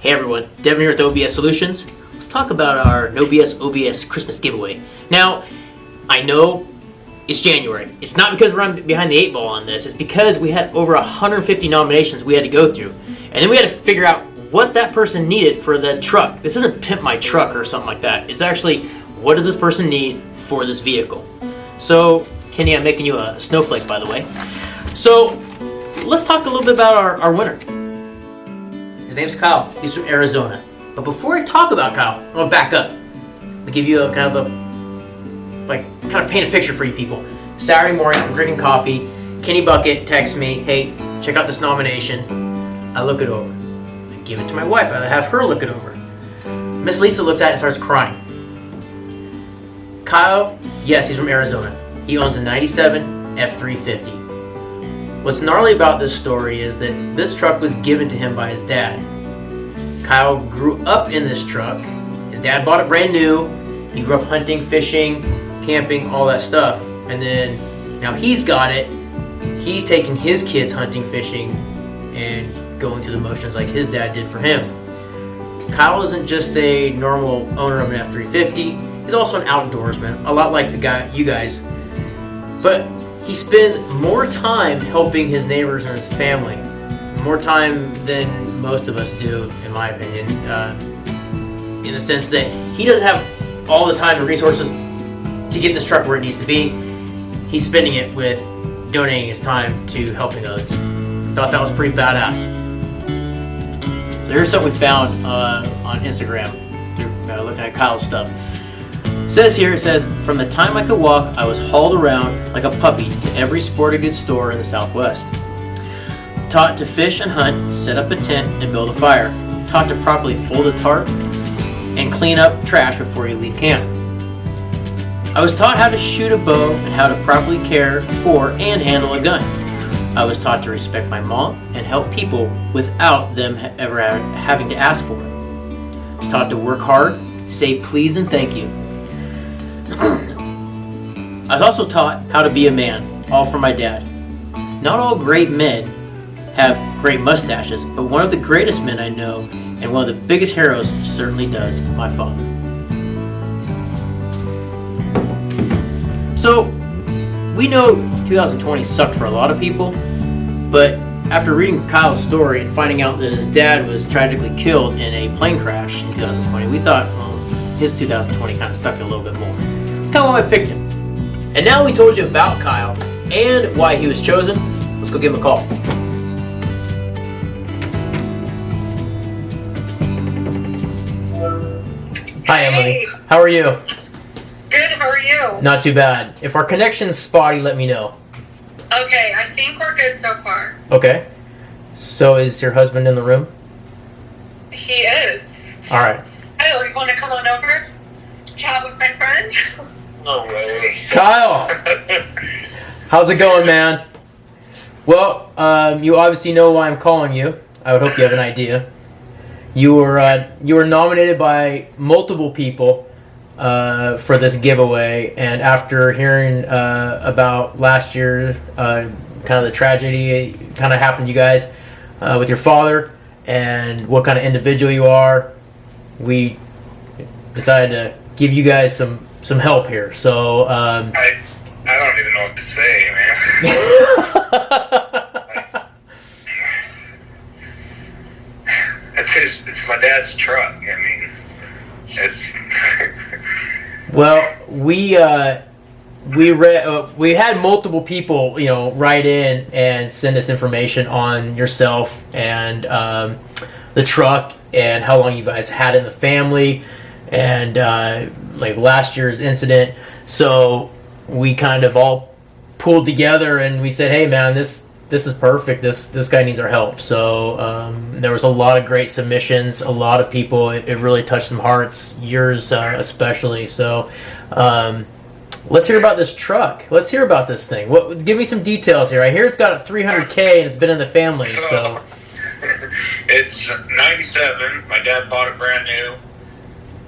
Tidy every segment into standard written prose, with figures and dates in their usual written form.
Hey everyone, Devin here with OBS Solutions. Let's talk about our No BS OBS Christmas giveaway. Now, I know it's January. It's not because we're behind the 8 ball on this. It's because we had over 150 nominations we had to go through. And then we had to figure out what that person needed for the truck. This isn't pimp my truck or something like that. It's actually, what does this person need for this vehicle? So, Kenny, I'm making you a snowflake, by the way. So, let's talk a little bit about our winner. His name's Kyle. He's from Arizona. But before I talk about Kyle, I'm gonna back up. I'll give you a kind of paint a picture for you people. Saturday morning, I'm drinking coffee. Kenny Bucket texts me, hey, check out this nomination. I look it over. I give it to my wife. I have her look it over. Miss Lisa looks at it and starts crying. Kyle, yes, he's from Arizona. He owns a 97 F350. What's gnarly about this story is that this truck was given to him by his dad. Kyle grew up in this truck. His dad bought it brand new. He grew up hunting, fishing, camping, all that stuff. And then now he's got it. He's taking his kids hunting, fishing, and going through the motions like his dad did for him. Kyle isn't just a normal owner of an F350. He's also an outdoorsman, a lot like you guys. But he spends more time helping his neighbors and his family, more time than most of us do, in my opinion, in the sense that he doesn't have all the time and resources to get this truck where it needs to be. He's spending it with donating his time to helping others. I thought that was pretty badass. So here's something we found on Instagram through looking at Kyle's stuff. It says, from the time I could walk, I was hauled around like a puppy to every sporting goods store in the Southwest. Taught to fish and hunt, set up a tent, and build a fire. Taught to properly fold a tarp and clean up trash before you leave camp. I was taught how to shoot a bow and how to properly care for and handle a gun. I was taught to respect my mom and help people without them ever having to ask for it. I was taught to work hard, say please and thank you. I was also taught how to be a man, all from my dad. Not all great men have great mustaches, but one of the greatest men I know and one of the biggest heroes certainly does, my father. So, we know 2020 sucked for a lot of people, but after reading Kyle's story and finding out that his dad was tragically killed in a plane crash in 2020, we thought, well, his 2020 kind of sucked a little bit more. That's kind of why I picked him. And now we told you about Kyle and why he was chosen. Let's go give him a call. Hi, Emily. Hey. How are you? Good, how are you? Not too bad. If our connection's spotty, let me know. Okay, I think we're good so far. Okay. So is your husband in the room? He is. All right. Hey, you want to come on over? Chat with my friend? No way. Kyle! How's it going, man? Well, you obviously know why I'm calling you. I would hope you have an idea. You were nominated by multiple people for this giveaway, and after hearing about last year, kind of the tragedy kind of happened to you guys with your father, and what kind of individual you are, we decided to give you guys some help here. So I don't even know what to say, man. It's my dad's truck. I mean, it's. Well, we had multiple people, write in and send us information on yourself and the truck and how long you guys had it in the family and like last year's incident. So we kind of all pulled together and we said, hey man, this is perfect. This guy needs our help. So there was a lot of great submissions, a lot of people. It really touched some hearts, yours especially. So let's hear about this truck. Let's hear about this thing. Give me some details here. I hear it's got a 300K and it's been in the family. So It's 97. My dad bought it brand new.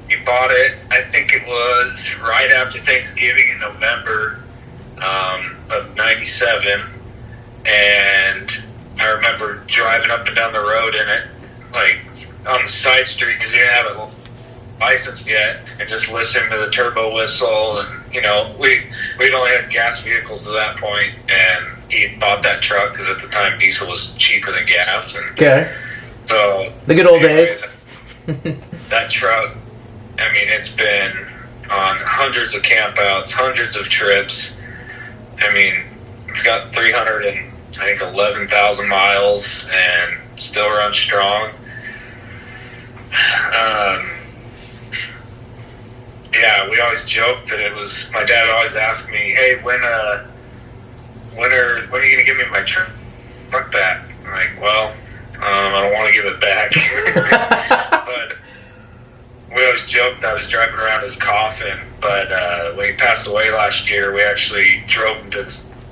He bought it, I think it was right after Thanksgiving in November of 97. And I remember driving up and down the road in it, like on the side street because he didn't have it licensed yet, and just listening to the turbo whistle. And we'd only had gas vehicles to that point, and he bought that truck because at the time diesel was cheaper than gas. And okay. So the good old days. That truck, I mean, it's been on hundreds of campouts, hundreds of trips. I mean, it's got 311,000 miles and still runs strong. Yeah, we always joked that it was. My dad always asked me, "Hey, when are you gonna give me my truck back?" I'm like, "Well, I don't want to give it back." But we always joked I was driving around his coffin. But when he passed away last year, we actually drove him to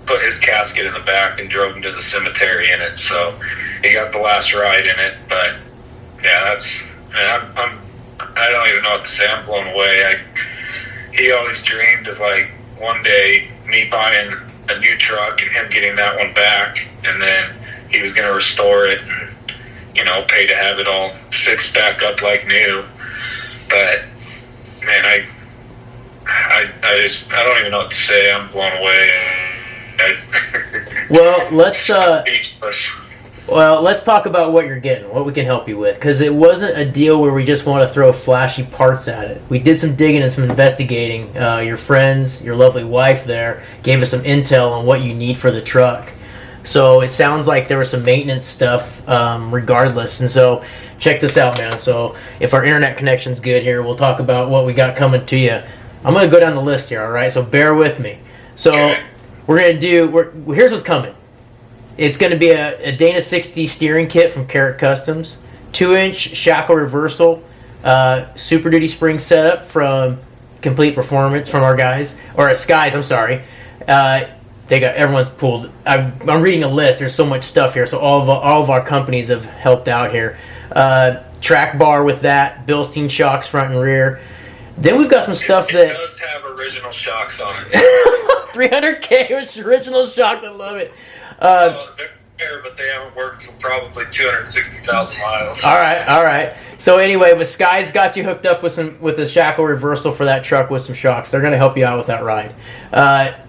put his casket in the back and drove him to the cemetery in it. So he got the last ride in it. But yeah, I don't even know what to say. I'm blown away. He always dreamed of like one day me buying a new truck and him getting that one back, and then he was going to restore it and pay to have it all fixed back up like new. But man, I don't even know what to say. I'm blown away. Well, let's speechless. Well, let's talk about what you're getting, what we can help you with, because it wasn't a deal where we just want to throw flashy parts at it. We did some digging and some investigating. Your friends, your lovely wife there, gave us some intel on what you need for the truck. So it sounds like there was some maintenance stuff regardless. And so check this out, man. So if our internet connection's good here, we'll talk about what we got coming to you. I'm going to go down the list here, all right? So bear with me. So we're going to here's what's coming. It's going to be a Dana 60 steering kit from Carrot Customs, 2-inch shackle reversal, Super Duty spring setup from Complete Performance from our guys, or Skies, I'm sorry. Everyone's pulled. I'm reading a list. There's so much stuff here. So all of our companies have helped out here. Track bar with that, Bilstein shocks front and rear. Then we've got some stuff that does have original shocks on it. 300K with original shocks. I love it. They're there, but they haven't worked for probably 260,000 miles. All right. So anyway, but Sky's got you hooked up with a shackle reversal for that truck with some shocks. They're going to help you out with that ride.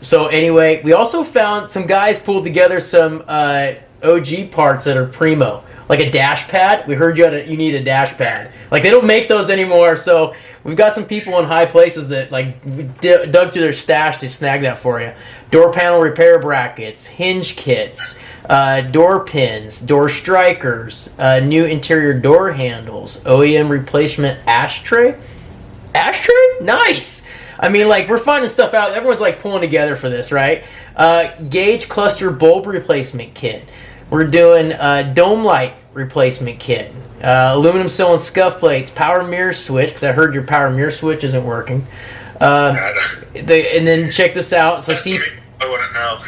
So anyway, we also found some guys pulled together some OG parts that are primo, like a dash pad. We heard you need a dash pad. Like they don't make those anymore, so we've got some people in high places that dug through their stash to snag that for you. Door panel repair brackets, hinge kits, door pins, door strikers, new interior door handles, OEM replacement ashtray. Ashtray? Nice! I mean, we're finding stuff out. Everyone's, pulling together for this, right? Gauge cluster bulb replacement kit. We're doing dome light replacement kit. Aluminum sill and scuff plates, power mirror switch, because I heard your power mirror switch isn't working. And then check this out. So I wouldn't know.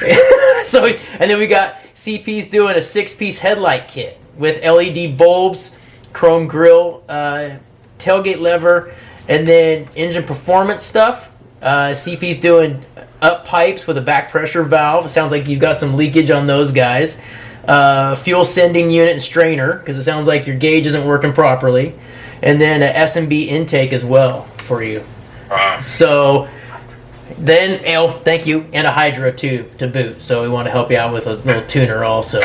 And then we got CP's doing a 6-piece headlight kit with LED bulbs, chrome grille, tailgate lever, and then engine performance stuff. CP's doing up pipes with a back pressure valve. It sounds like you've got some leakage on those guys. Fuel sending unit and strainer, because it sounds like your gauge isn't working properly. And then a S&B intake as well for you. Wow. So then, thank you, and a hydro tube to boot. So we want to help you out with a little tuner also.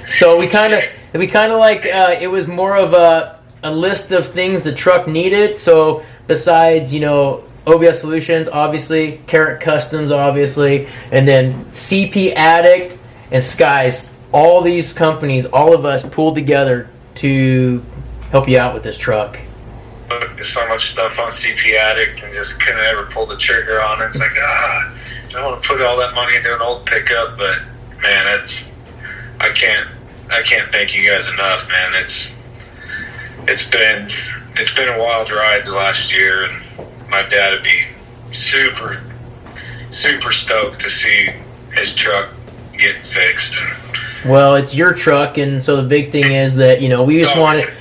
So we kind of it was more of a list of things the truck needed. So besides, OBS Solutions, obviously, Carrot Customs, obviously, and then CP Addict and Skies. All these companies, all of us pulled together to help you out with this truck. There's so much stuff on CP Addict and just couldn't ever pull the trigger on it. It's like, I don't want to put all that money into an old pickup, but man, I can't thank you guys enough, man. It's been a wild ride the last year, and my dad would be super, super stoked to see his truck get fixed. Well, it's your truck, and so the big thing is that we just want to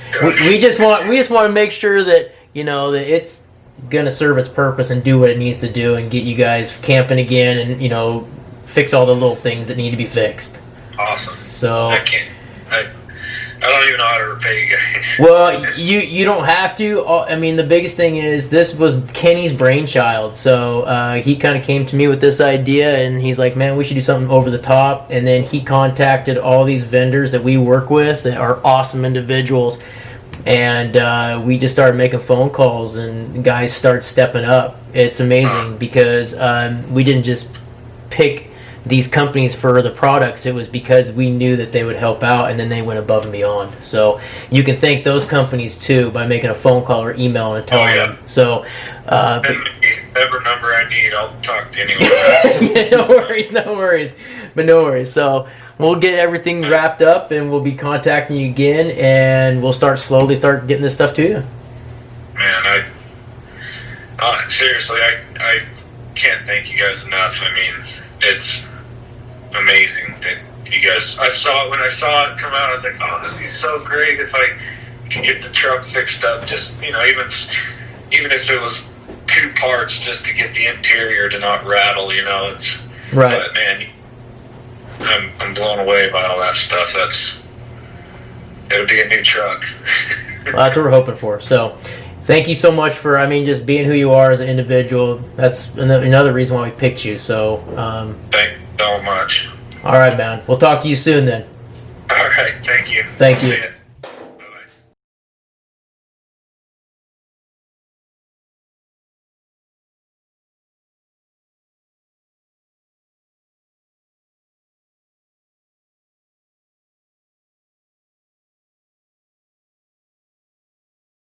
make sure that that it's gonna serve its purpose and do what it needs to do, and get you guys camping again, and fix all the little things that need to be fixed. Awesome. So I don't even know how to repay you guys. Well, you don't have to. I mean, the biggest thing is this was Kenny's brainchild. So he kind of came to me with this idea, and he's like, man, we should do something over the top. And then he contacted all these vendors that we work with that are awesome individuals. And we just started making phone calls, and guys started stepping up. It's amazing because we didn't just pick these companies for the products. It was because we knew that they would help out, and then they went above and beyond. So you can thank those companies too by making a phone call or email and telling them. So whatever number I need, I'll talk to anyone. yeah, no worries. So we'll get everything wrapped up, and we'll be contacting you again, and we'll slowly start getting this stuff to you. Man, seriously, I can't thank you guys enough. I mean, it's amazing that you guys. When I saw it come out, I was like, oh, that'd be so great if I could get the truck fixed up. Just even if it was 2 parts, just to get the interior to not rattle. It's right. But man, I'm blown away by all that stuff. It'll be a new truck. Well, that's what we're hoping for. So thank you so much for, just being who you are as an individual. That's another reason why we picked you. So thank you so much. All right, man. We'll talk to you soon then. All right. Thank you. Thank you. See ya.